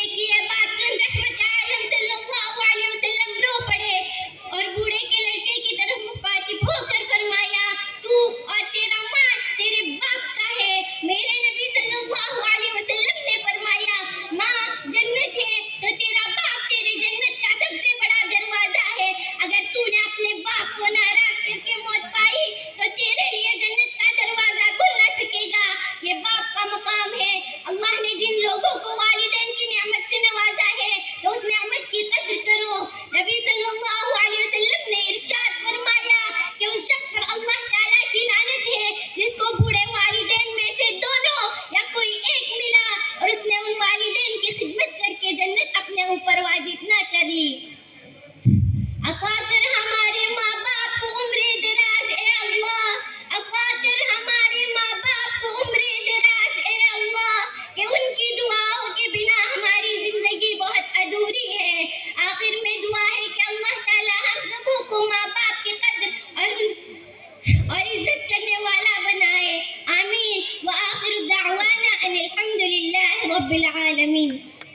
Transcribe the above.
بوڑھے کی یہ بات سن رحمت عالم صلی اللہ علیہ وسلم رو پڑے اور بوڑھے کے لڑکے کی طرف مخاطب ہو کر فرمایا تو اور تیرا مال تیرے باپ کا ہے. میرے نبی صلی اللہ علیہ وسلم نے فرمایا ماں جنت ہے تو تیرا باپ تیری جنت کا سب سے بڑا دروازہ ہے. اگر تو نے اپنے باپ کو ناراض کر کے موت پائی تو تیرے لیے جنت کا دروازہ کھل نہ سکے گا. یہ باپ کا مقام ہے. اللہ نے جن لوگوں کو والدین کی نعمت سے نوازا ہے تو اس نعمت کی قدر کرو. نبی صلی اللہ علیہ وسلم نے ارشاد فرمایا کہ اس شخص پر اللہ تعالیٰ کی لعنت ہے جس کو بوڑھے والدین میں سے دونوں یا کوئی ایک ملا اور اس نے ان والدین کی خدمت کر کے جنت اپنے اوپر واجب نہ کر لی. عطا کر ہمارے ماں باپ کو عمر دراز اے اللہ. عطا کر ہمارے ماں باپ کو عمر دراز اے اللہ کہ ان کی دعاؤں کے بنا ہماری زندگی بہت ادھوری ہے. آخر میں دعا ہے کہ اللہ تعالی ہم سبوں کو ماں باپ کی قدر اور عزت کرنے والا بنائے. آمین. وآخر دعوانا ان الحمد للہ رب العالمین.